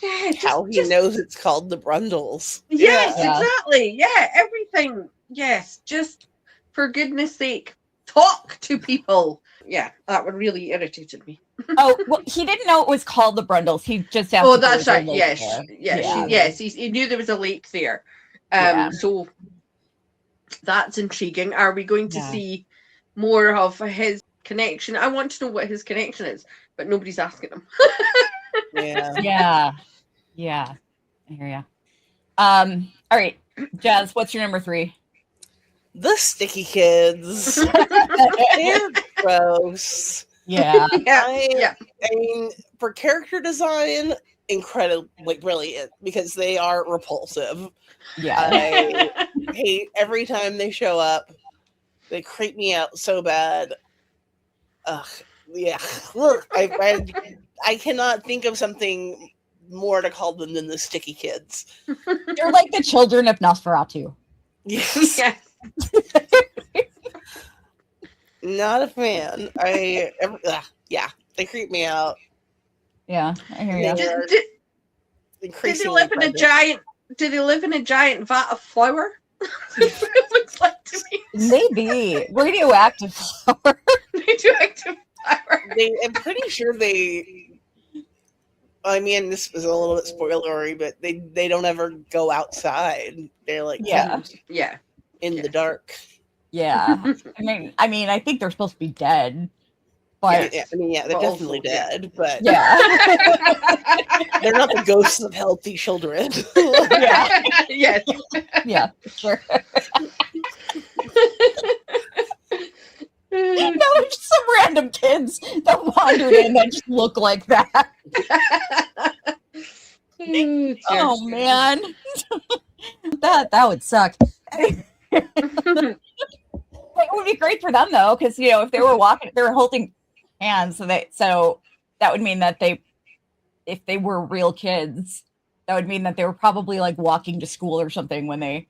Yeah, how he knows it's called the Brundles. Yes, exactly. Yeah, everything. Yes, just for goodness sake, talk to people. Yeah, that one really irritated me. Oh, well, he didn't know it was called the Brundles. He just asked. Oh, that's right. Yes, he knew there was a lake there. So that's intriguing. Are we going to see more of his connection? I want to know what his connection is, but nobody's asking him. Yeah. I hear ya. All right, Jazz, what's your number 3? The sticky kids. They're gross. Yeah. I mean, for character design, incredibly brilliant, because they are repulsive. Yeah. I hate every time they show up. They creep me out so bad. Ugh. Yeah. Look, I cannot think of something more to call them than the sticky kids. They're like the children of Nosferatu. Yes. Not a fan. They creep me out. Yeah, I hear you. Did they live in a giant? Do they live in a giant vat of flour? It looks like to me. Maybe radioactive flour. Radioactive flour. I'm pretty sure they. I mean, this is a little bit spoilery, but they don't ever go outside. They're like in the dark. Yeah, I mean, I think they're supposed to be dead, but they're definitely dead. But yeah, they're not the ghosts of healthy children. Yeah, sure. No, just some random kids that wandered in that just look like that. Oh man, that would suck. It would be great for them though, because if they were walking, they were holding hands, so that would mean that if they were real kids, that would mean that they were probably like walking to school or something when they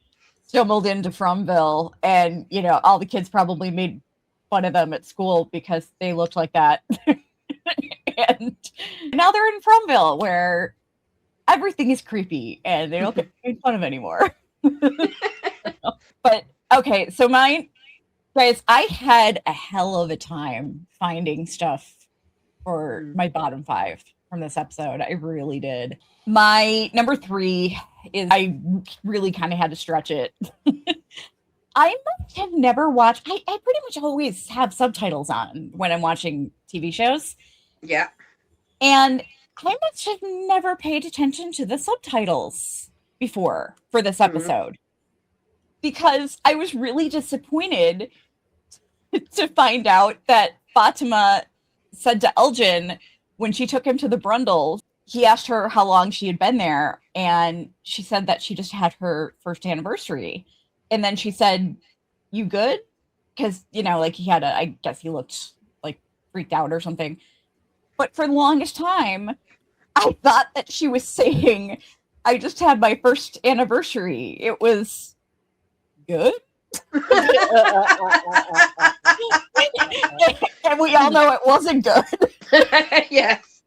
stumbled into Fromville, and all the kids probably made fun of them at school because they looked like that. And now they're in Fromville, where everything is creepy and they don't get made fun of anymore. But okay, so guys, I had a hell of a time finding stuff for my bottom 5 from this episode. I really did. My number 3 is, I really kind of had to stretch it. I must have never watched, I pretty much always have subtitles on when I'm watching TV shows. Yeah. And I must have never paid attention to the subtitles before for this episode. Because I was really disappointed to find out that Fatima said to Elgin, when she took him to the Brundles, he asked her how long she had been there, and she said that she just had her first anniversary. And then she said, "You good?" Because, like he had I guess he looked like freaked out or something. But for the longest time, I thought that she was saying, I just had my first anniversary. It was good. And we all know it wasn't good. Yes.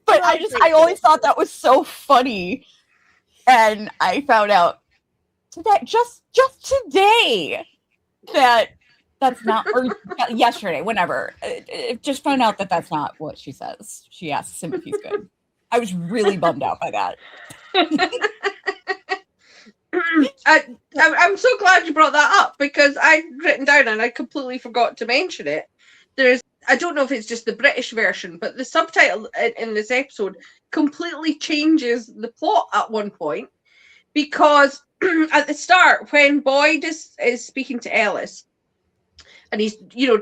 But I always thought that was so funny. And I found out today, just today, that's not, or yesterday, whenever, just found out that that's not what she says. She asks him if he's good. I was really bummed out by that. I'm so glad you brought that up, because I'd written down and I completely forgot to mention it. I don't know if it's just the British version, but the subtitle in this episode completely changes the plot at one point, because at the start, when Boyd is speaking to Ellis, and he's,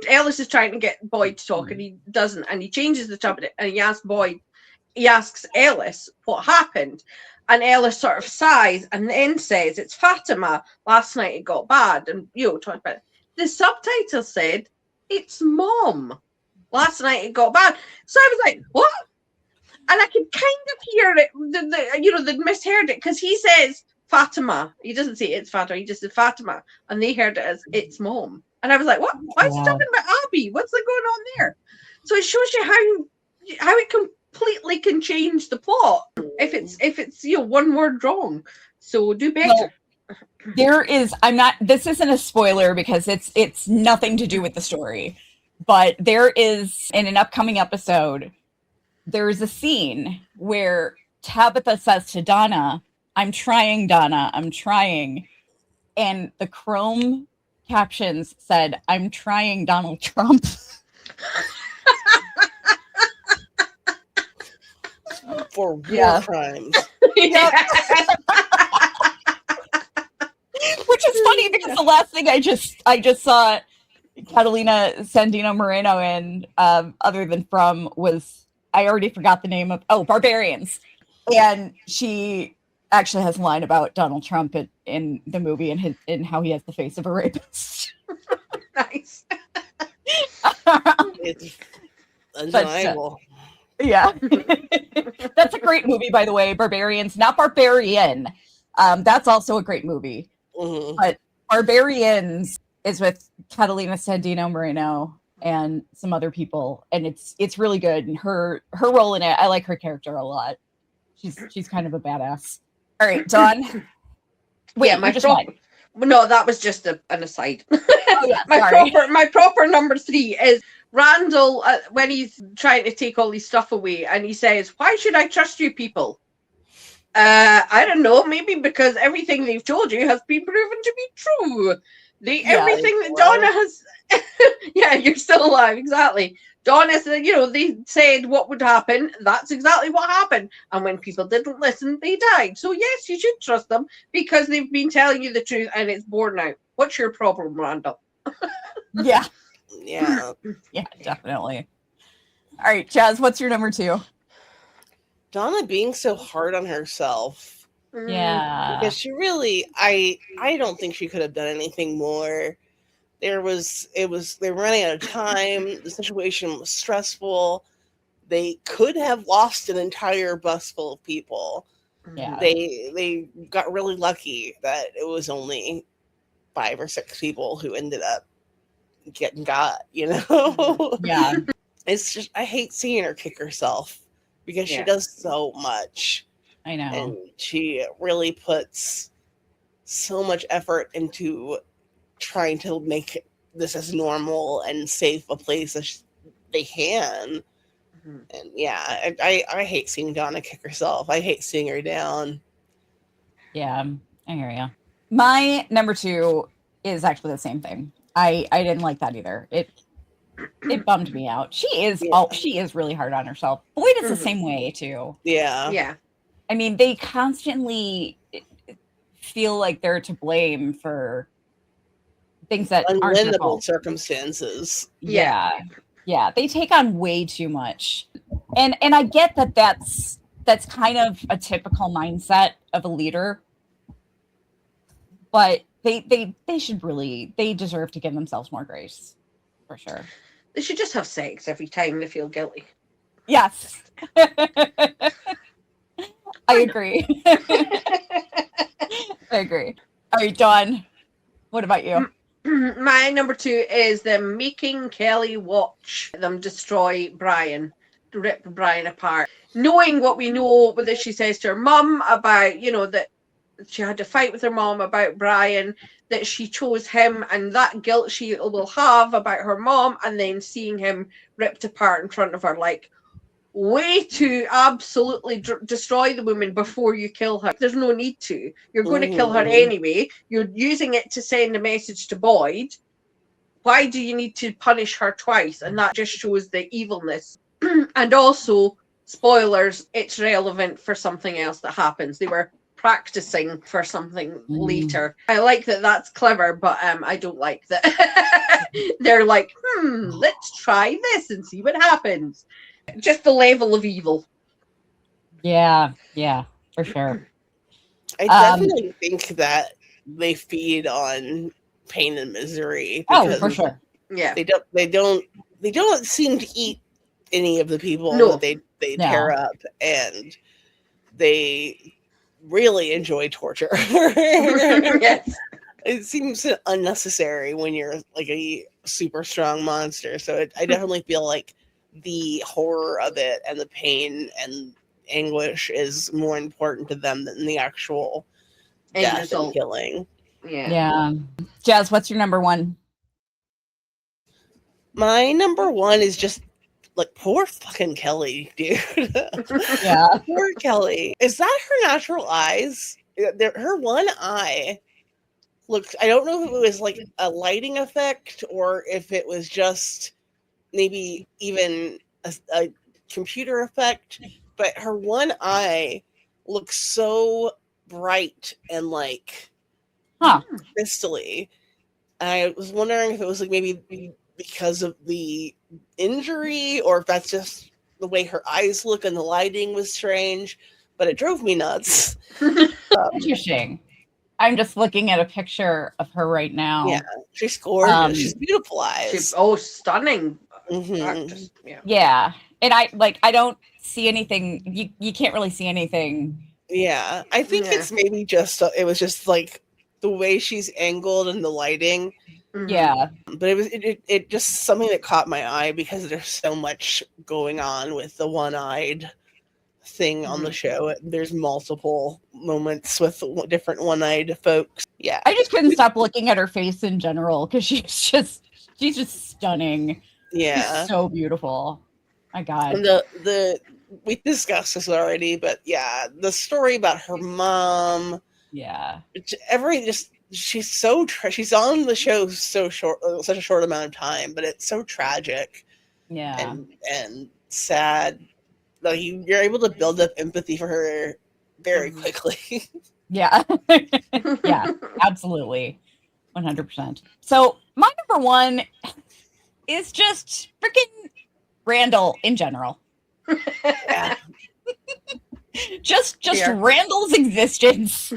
Ellis is trying to get Boyd to talk, and he doesn't, and he changes the topic, and he asks Ellis what happened, and Ellis sort of sighs and then says, "It's Fatima. Last night it got bad," and talked about it. The subtitle said, "It's Mom. Last night it got bad." So I was like, "What?" And I could kind of hear it. They misheard it, because he says Fatima. He doesn't say it's Fatima. He just said Fatima, and they heard it as "It's Mom." And I was like, "What? Why is he talking about Abby? What's going on there?" So it shows you how it completely can change the plot if it's one word wrong. So do better. Well, this isn't a spoiler because it's nothing to do with the story, but there is, in an upcoming episode, there is a scene where Tabitha says to Donna, "I'm trying, Donna, I'm trying," and the Chrome captions said, "I'm trying Donald Trump." For war crimes. Which is funny, because the last thing I just saw Catalina Sandino Moreno in, other than From, was, I already forgot the name of, Barbarians. And she actually has a line about Donald Trump in the movie, and how he has the face of a rapist. Nice. It's undeniable. Yeah. That's a great movie, by the way. Barbarians, not Barbarian. That's also a great movie. Mm-hmm. But Barbarians is with Catalina Sandino Moreno and some other people, and it's really good. And her role in it, I like her character a lot. She's kind of a badass. All right, Dawn. Wait, yeah, no, that was just an aside. Oh, yeah, my proper number 3 is Randall, when he's trying to take all his stuff away, and he says, "Why should I trust you people?" I don't know, maybe because everything they've told you has been proven to be true. Everything that Donna has... Yeah, you're still alive, exactly. Donna said, they said what would happen. That's exactly what happened. And when people didn't listen, they died. So yes, you should trust them, because they've been telling you the truth, and it's borne out. What's your problem, Randall? Yeah. Yeah. Yeah, definitely. All right, Jazz, what's your number 2? Donna being so hard on herself. Yeah. Because she really, I don't think she could have done anything more. They were running out of time. The situation was stressful. They could have lost an entire bus full of people. Yeah. They got really lucky that it was only 5 or 6 people who ended up getting got, Yeah. It's just, I hate seeing her kick herself, because she does so much. I know. And she really puts so much effort into trying to make this as normal and safe a place as they can. Mm-hmm. And yeah, I hate seeing Donna kick herself. I hate seeing her down. Yeah, I hear you. My number 2 is actually the same thing. I didn't like that either. It bummed me out. She is really hard on herself. Boyd is the same way too. Yeah. Yeah. I mean, they constantly feel like they're to blame for things that aren't their fault. Circumstances. Yeah. They take on way too much, and I get that that's kind of a typical mindset of a leader, but they should really, they deserve to give themselves more grace, for sure. They should just have sex every time they feel guilty. Yes. I agree. I agree. All right, Dawn, what about you? My number 2 is them making Kelly watch them destroy Brian, to rip Brian apart. Knowing what we know, that she says to her mum about, that she had to fight with her mom about Brian, that she chose him, and that guilt she will have about her mom, and then seeing him ripped apart in front of her, like, way to absolutely destroy the woman before you kill her. There's no need to. You're going to kill her anyway. You're using it to send a message to Boyd. Why do you need to punish her twice? And that just shows the evilness. And also, spoilers, it's relevant for something else that happens. They were practicing for something later. I like that that's clever, but I don't like that. They're like, let's try this and see what happens. Just the level of evil. Yeah, for sure. I definitely think that they feed on pain and misery. Oh, for sure. Yeah. They don't seem to eat any of the people that they tear up, and they really enjoy torture. Yes. It seems unnecessary when you're like a super strong monster. So I definitely feel like the horror of it and the pain and anguish is more important to them than the actual death and killing. Yeah. Jazz, what's your number 1? My number 1 is just like poor fucking Kelly, dude. Yeah. Poor Kelly. Is that her natural eyes? Her one eye looks, I don't know if it was like a lighting effect or if it was just maybe even a computer effect, but her one eye looks so bright and like crystally. I was wondering if it was like maybe because of the injury or if that's just the way her eyes look and the lighting was strange, but it drove me nuts. Interesting. I'm just looking at a picture of her right now. Yeah, she's gorgeous. She's beautiful eyes. She's stunning. Mm-hmm. Yeah. And I don't see anything. You can't really see anything. Yeah, I think it's maybe just it was just like the way she's angled and the lighting. Yeah, but it just something that caught my eye because there's so much going on with the one-eyed thing on the show. There's multiple moments with different one-eyed folks. Yeah, I just couldn't stop looking at her face in general because she's just stunning. Yeah, she's so beautiful. My God. And we discussed this already, but yeah, the story about her mom. Yeah, she's she's on the show such a short amount of time, but it's so tragic. Yeah, and sad. Like you're able to build up empathy for her very quickly. Yeah, yeah, absolutely, 100%. So my number 1 is just freaking Randall in general. Yeah. just Randall's existence.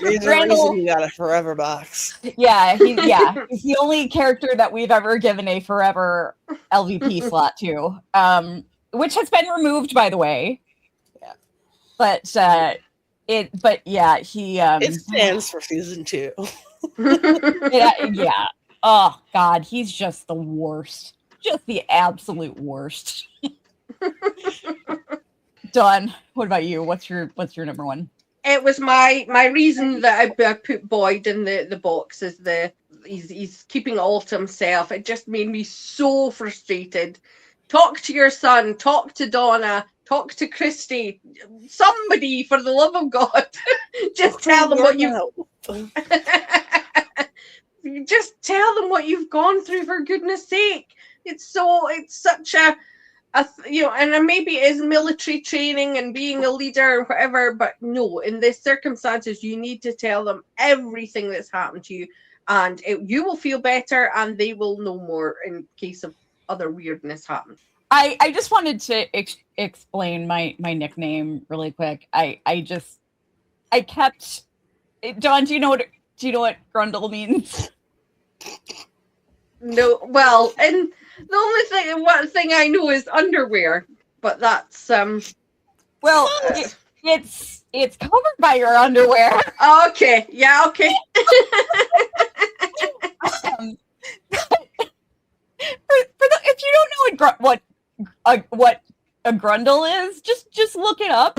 There's a reason he got a forever box. Yeah, he's the only character that we've ever given a forever LVP slot to, which has been removed, by the way. Yeah, but he it stands for season 2. yeah. Oh God, he's just the worst, just the absolute worst. Dawn, what about you? What's your number 1? It was my reason that I put Boyd in the box is he's keeping all to himself. It just made me so frustrated. Talk to your son, talk to Donna, talk to Christy, somebody, for the love of God. Just tell them what just tell them what you've gone through, for goodness sake. It's such a and maybe it is military training and being a leader or whatever, but no, in this circumstances, you need to tell them everything that's happened to you, and you will feel better, and they will know more in case of other weirdness happens. I just wanted to explain my nickname really quick. I kept. Dawn, do you know what Grundle means? No, well, and the only one thing I know is underwear, but that's Well, it's covered by your underwear. okay. Yeah, okay. If you don't know what a grundle is, just look it up.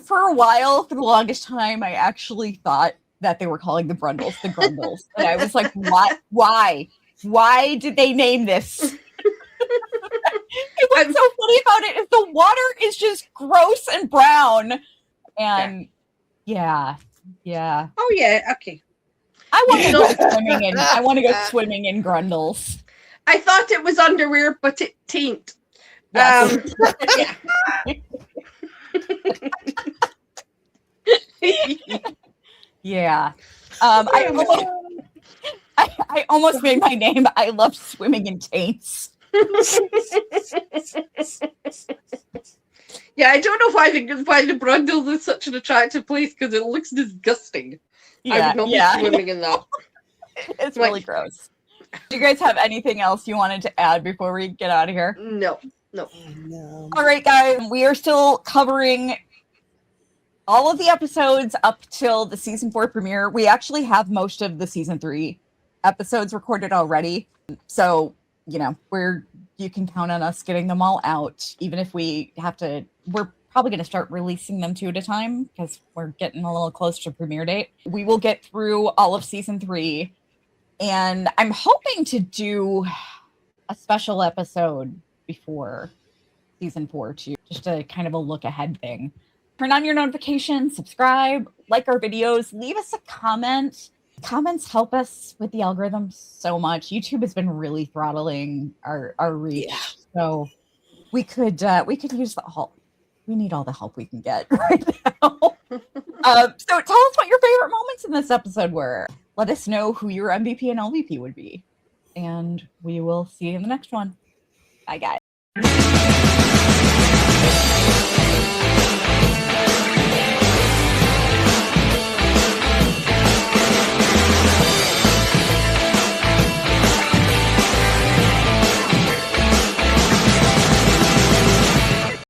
For a while, for the longest time, I actually thought that they were calling the Brundles the Grundles, and I was like, what? Why did they name this? And what's so funny about it is the water is just gross and brown, and yeah. Oh yeah, okay. I want to go swimming in. I want to go swimming in Grundles. I thought it was underwear, but it tain't. Yes. Yeah. I almost made my name. I love swimming in taints. Yeah, I don't know why the Brundles is such an attractive place because it looks disgusting. I would not be swimming in that. It's really gross. Do you guys have anything else you wanted to add before we get out of here? No. All right, guys. We are still covering all of the episodes up till the season 4 premiere. We actually have most of the season 3 episodes recorded already. So, you can count on us getting them all out, even if we have to. We're probably going to start releasing them 2 at a time because we're getting a little close to premiere date. We will get through all of season 3, and I'm hoping to do a special episode before season 4 too, just a kind of a look ahead thing. Turn on your notifications, subscribe, like our videos, leave us a comment. Comments help us with the algorithm so much. YouTube has been really throttling our reach. Yeah. So we could use the help. We need all the help we can get right now. So tell us what your favorite moments in this episode were. Let us know who your MVP and LVP would be. And we will see you in the next one. Bye, guys.